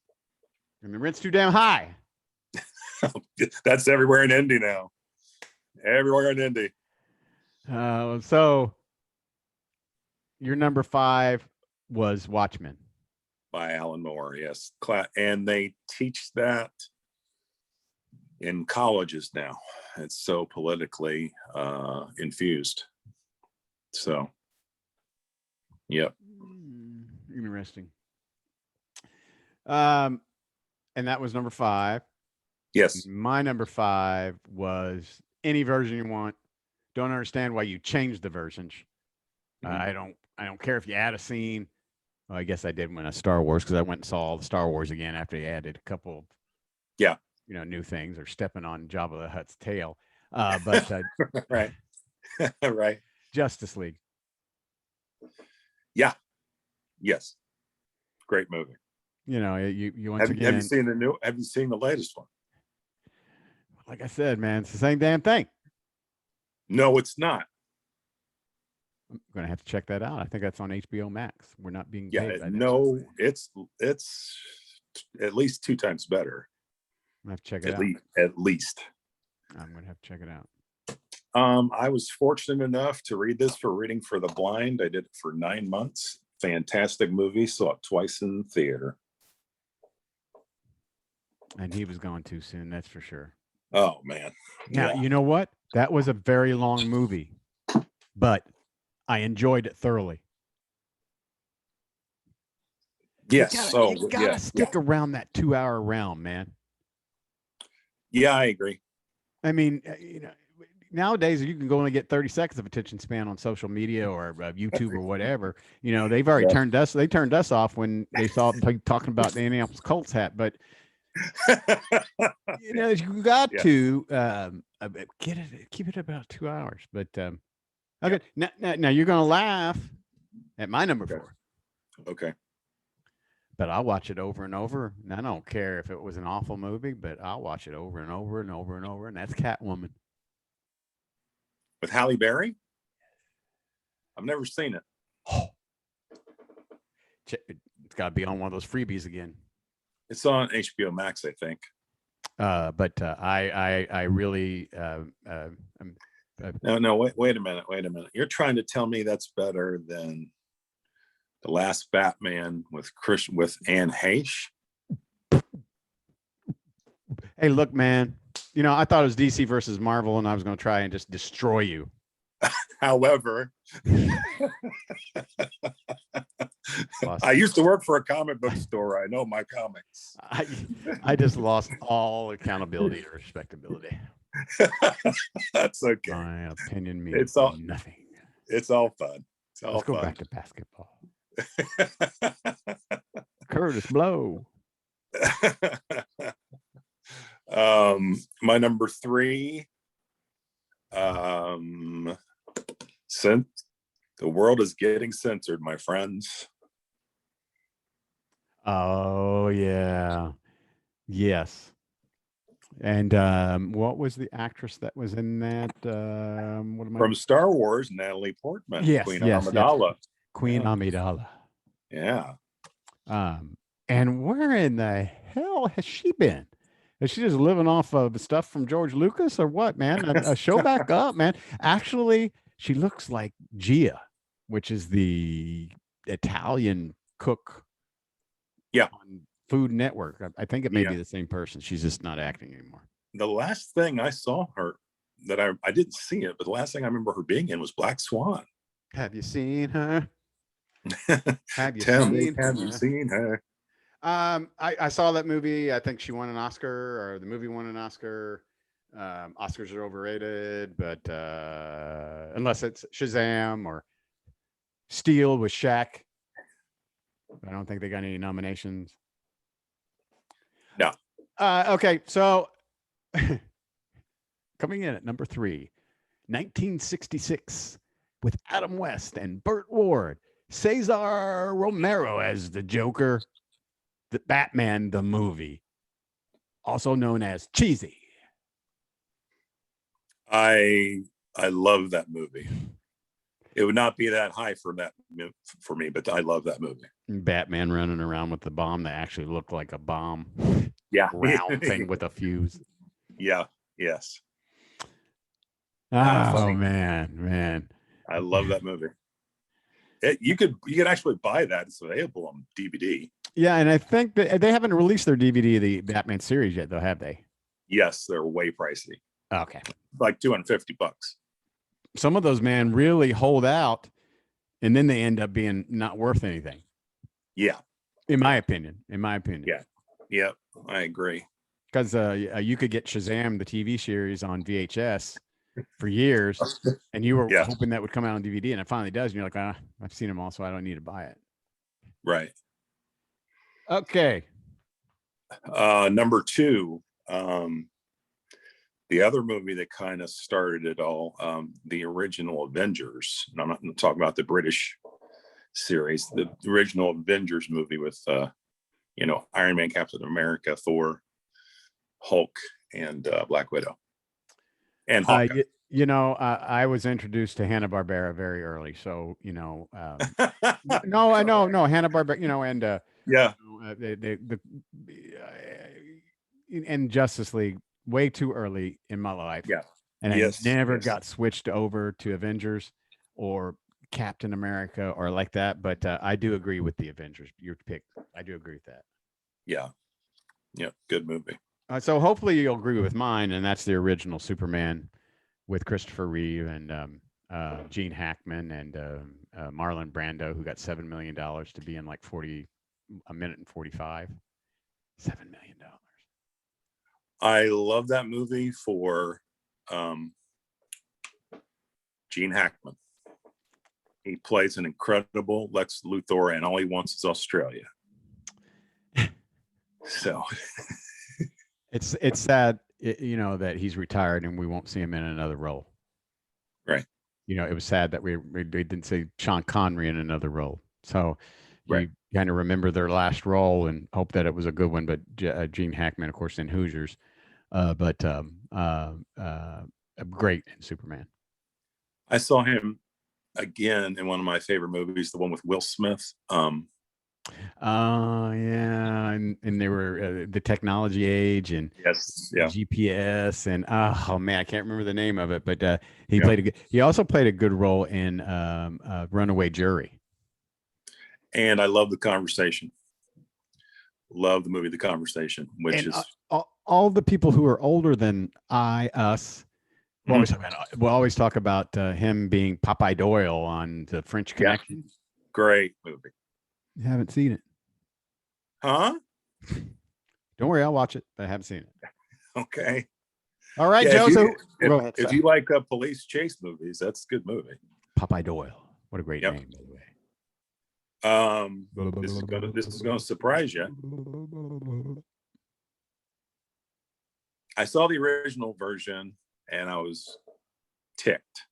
And the rent's too damn high. That's everywhere in Indy now. Everywhere in Indy. So your number 5 was Watchmen by Alan Moore. Yes. And they teach that in colleges now. It's so politically infused. So, yep. Interesting. And that was number 5. Yes. My number 5 was any version you want. Don't understand why you changed the versions. Mm-hmm. I don't care if you add a scene. Well, I guess I did when I Star Wars, because I went and saw all the Star Wars again after he added a couple of, new things, or stepping on Jabba the Hutt's tail. But right. Right. Justice League. Yeah. Yes. Great movie. You know, you once Have again, you seen the new? Have you seen the latest one? like I said, man, it's the same damn thing. No, it's not. I'm gonna have to check that out. I think that's on HBO Max. We're not being Yeah, paid by them. no, it's at least 2 times better. I'm gonna have to check it At out. least, at least. I'm gonna have to check it out. I was fortunate enough to read this for Reading for the Blind. I did it for 9 months. Fantastic movie. Saw it twice in the theater. And he was gone too soon, that's for sure. Oh man. Now, you know what? That was a very long movie, but I enjoyed it thoroughly. Yes. You gotta stick around that 2-hour realm, man. Yeah, I agree. I mean, you know, nowadays you can go and get 30 seconds of attention span on social media or YouTube or whatever. You know, they've already turned us off when they saw talking about the Indianapolis Colts hat. But you know, you got to keep it about 2 hours. But okay, now you're gonna laugh at my number 4. Okay. But I'll watch it over and over. And I don't care if it was an awful movie, but I'll watch it over and over and over and over. And that's Catwoman. With Halle Berry? I've never seen it. Oh. It's got to be on one of those freebies again. It's on HBO Max, I think. But I really no, wait a minute. You're trying to tell me that's better than The Last Batman with Anne Heche? Hey, look, man. You know, I thought it was DC versus Marvel, and I was going to try and just destroy you. However, I used to work for a comic book store. I know my comics. I just lost all accountability or respectability. That's okay. My opinion means nothing. It's all fun. Let's go back to basketball. Curtis Blow. My number 3. The world is getting censored, my friends. Oh yeah, yes. And what was the actress that was in that? From Star Wars, Natalie Portman. Yes, Queen Amidala. Yes. Queen Amidala. Yeah. And where in the hell has she been? Is she just living off of stuff from George Lucas or what, man? A show back up, man. Actually, she looks like Gia, which is the Italian cook. Yeah. On Food Network. I think it may be the same person. She's just not acting anymore. The last thing I saw her that I didn't see it, but the last thing I remember her being in was Black Swan. Have you seen her? Have you seen her? I saw that movie. I think she won an Oscar, or the movie won an Oscar. Oscars are overrated, but unless it's Shazam or Steel with Shaq, I don't think they got any nominations. No. Okay, so coming in at number 3, 1966, with Adam West and Burt Ward, Cesar Romero as the Joker, the Batman the movie, also known as Cheesy. I love that movie. It would not be that high for me, but I love that movie. Batman running around with the bomb that actually looked like a bomb. Yeah. Round thing with a fuse. Yeah. Yes. Oh man. I love that movie. You could actually buy that. It's available on DVD. Yeah, and I think that they haven't released their DVD of the Batman series yet, though, have they? Yes, they're way pricey. Okay. Like $250. Some of those, man, really hold out, and then they end up being not worth anything. Yeah. In my opinion. Yeah. Yeah, I agree. Because you could get Shazam, the TV series, on VHS for years, and you were hoping that would come out on DVD, and it finally does, and you're like, I've seen them all, so I don't need to buy it. Right. Okay. Number 2, the other movie that kind of started it all, the original Avengers. And I'm not talking about the British series, the original Avengers movie with, Iron Man, Captain America, Thor, Hulk, and Black Widow, and Hawkeye. I was introduced to Hanna-Barbera very early. So, no, I know, no, Hanna-Barbera, and Yeah, and Justice League way too early in my life. yeah, And yes, I never yes. got switched over to Avengers or Captain America or like that. But I do agree with the Avengers. Your pick. I do agree with that. Yeah, good movie. So hopefully you'll agree with mine, and that's the original Superman with Christopher Reeve and Gene Hackman and Marlon Brando, who got $7 million to be in like a minute and 45. $7 million. I love that movie for Gene Hackman. He plays an incredible Lex Luthor, and all he wants is Australia. So it's sad, that he's retired and we won't see him in another role. Right. It was sad that we didn't see Sean Connery in another role. So you kind of remember their last role and hope that it was a good one. But Gene Hackman, of course, in Hoosiers, but great in Superman. I saw him again in one of my favorite movies, the one with Will Smith. Yeah, and they were the technology age and yes, yeah, GPS and oh man, I can't remember the name of it, but he also played a good role in Runaway Jury. And I love The Conversation. Love the movie The Conversation, which is all the people who are older than us. We'll always talk about him being Popeye Doyle on The French Connection. Yeah. Great movie. You haven't seen it, huh? Don't worry, I'll watch it, but I haven't seen it. Okay. All right, Joe. If you like police chase movies, that's a good movie. Popeye Doyle. What a great name, by the way. This is gonna surprise you. I saw the original version and I was ticked.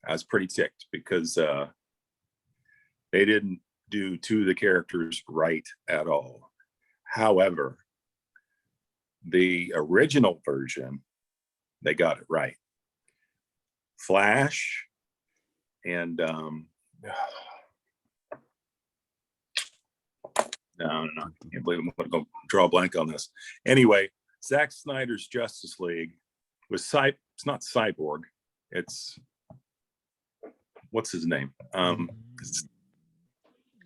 I was pretty ticked because they didn't do two of the characters right at all. However, the original version, they got it right. Flash and no, I can't believe I'm going to draw a blank on this. Anyway, Zack Snyder's Justice League was it's not Cyborg. It's what's his name?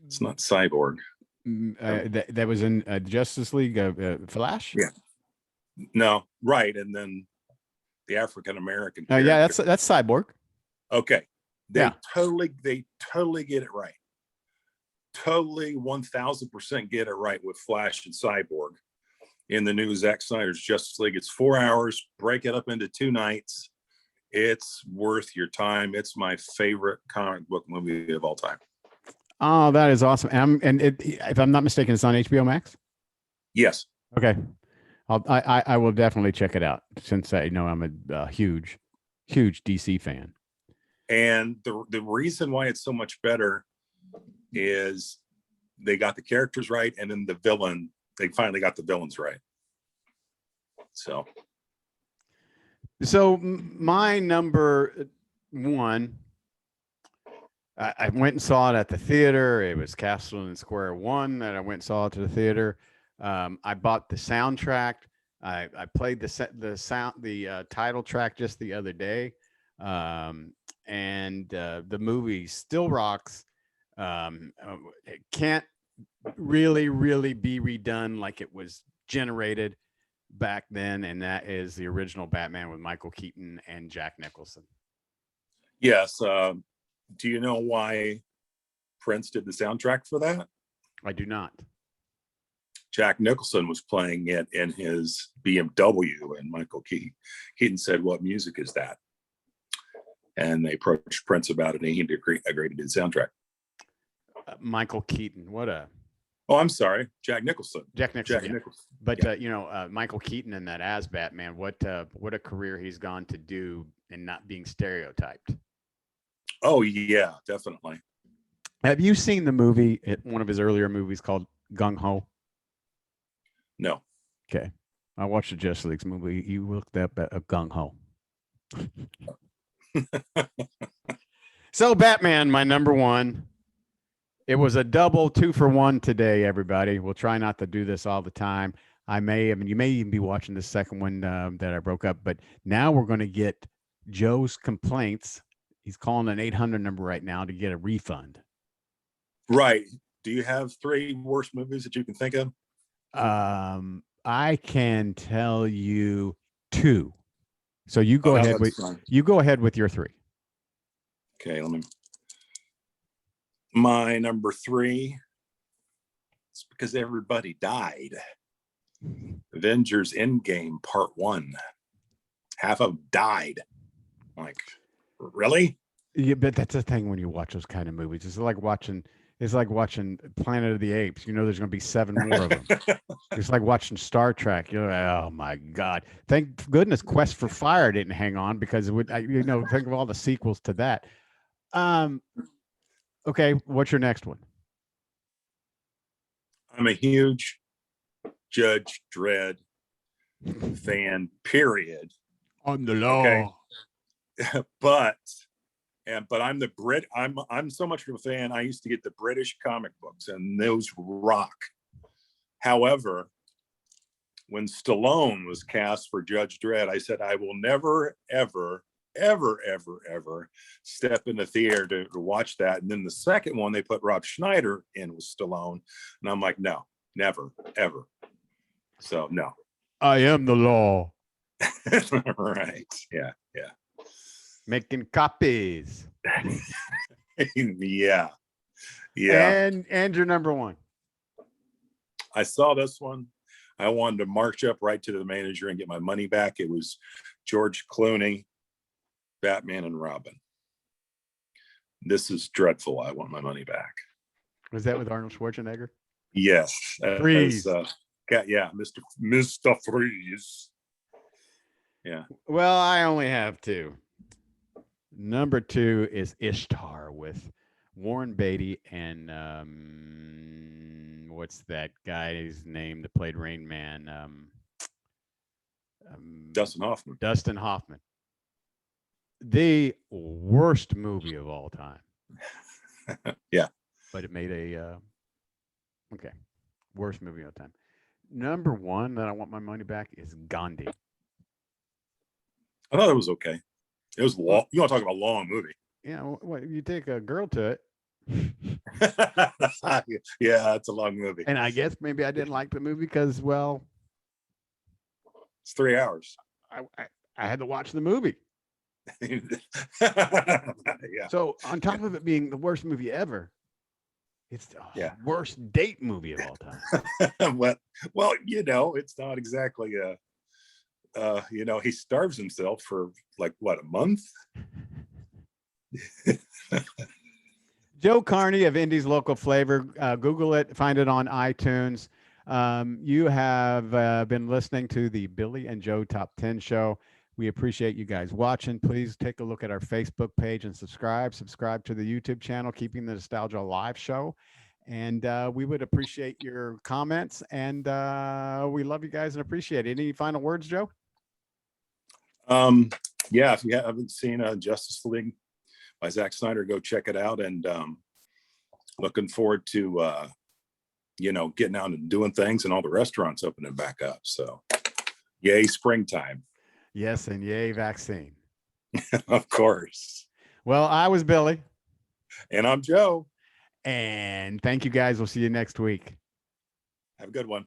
It's not Cyborg. That was in Justice League Flash. Yeah. No, right, and then the African American. Yeah, that's Cyborg. Okay, they totally get it right. Totally 1000% get it right with Flash and Cyborg in the new Zack Snyder's Justice League. It's 4 hours. Break it up into 2 nights. It's worth your time. It's my favorite comic book movie of all time. Oh, that is awesome. If I'm not mistaken, it's on HBO Max. Yes. Okay. I will definitely check it out since I know I'm a huge DC fan. And the reason why it's so much better is they got the characters right, and then they finally got the villains right. So my number one, I went and saw it at the theater. It was Castle and Square One that I went and saw it to the theater. I bought the soundtrack. I played the title track just the other day, and the movie still rocks. It can't really be redone like it was generated back then, and that is the original Batman with Michael Keaton and Jack Nicholson. Yes. Do you know why Prince did the soundtrack for that? I do not. Jack Nicholson was playing it in his BMW, and Michael Keaton said, "What music is that?" And they approached Prince about it, and he agreed to do the soundtrack. Michael Keaton, what a... Oh, I'm sorry, Jack Nicholson. Jack Nicholson. But yeah. Michael Keaton in that as Batman, what a career he's gone to do and not being stereotyped. Oh yeah, definitely. Have you seen the movie, one of his earlier movies called Gung Ho? No. Okay. I watched the Justice League's movie. You looked up at a Gung Ho. So Batman, my number one. It was a double 2-for-1 today, everybody. We'll try not to do this all the time. I mean, you may even be watching the second one that I broke up, but now we're going to get Joe's complaints. He's calling an 800 number right now to get a refund. Right. Do you have 3 worst movies that you can think of? I can tell you 2. So you go ahead with your 3. Okay, my number 3. It's because everybody died. Avengers Endgame Part 1. Half of them died. Like, really? Yeah, but that's the thing when you watch those kind of movies. It's like watching Planet of the Apes. You know, there's going to be 7 more of them. It's like watching Star Trek. You're like, oh my God! Thank goodness Quest for Fire didn't hang on, because it would. Think of all the sequels to that. Okay, what's your next one? I'm a huge Judge Dredd fan. Period. On the law. Okay. but I'm the Brit. I'm so much of a fan. I used to get the British comic books, and those rock. However, when Stallone was cast for Judge Dredd, I said I will never, ever, ever, ever, ever step in the theater to watch that. And then the second one, they put Rob Schneider in with Stallone, and I'm like, no, never, ever. So no. I am the law. Right. Yeah. Making copies. Yeah. And your number 1. I saw this one. I wanted to march up right to the manager and get my money back. It was George Clooney, Batman and Robin. This is dreadful. I want my money back. Was that with Arnold Schwarzenegger? Yes. Freeze. Yeah, Mr. Freeze. Yeah. Well, I only have 2. Number 2 is Ishtar with Warren Beatty and what's that guy's name that played Rain Man? Dustin Hoffman. Dustin Hoffman. The worst movie of all time. Yeah. But it made a worst movie of all time. Number 1 that I want my money back is Gandhi. I thought it was okay. It was long. You want to talk about a long movie? Yeah, well, you take a girl to it. Yeah, it's a long movie. And I guess maybe I didn't like the movie because, well, it's 3 hours. I had to watch the movie. Yeah. So on top of it being the worst movie ever, it's the worst date movie of all time. well, it's not exactly he starves himself for like what, a month? Joe Carney of Indy's Local Flavor. Google it, find it on iTunes. You have been listening to the Billy and Joe Top 10 show. We appreciate you guys watching. Please take a look at our Facebook page and subscribe. Subscribe to the YouTube channel, Keeping the Nostalgia Alive show. And we would appreciate your comments. And we love you guys and appreciate it. Any final words, Joe? Yeah, if you haven't seen Justice League by Zack Snyder, go check it out. And looking forward to getting out and doing things, and all the restaurants opening back up. So yay, springtime. Yes, and yay, vaccine. Of course. Well, I was Billy. And I'm Joe. And thank you guys. We'll see you next week. Have a good one.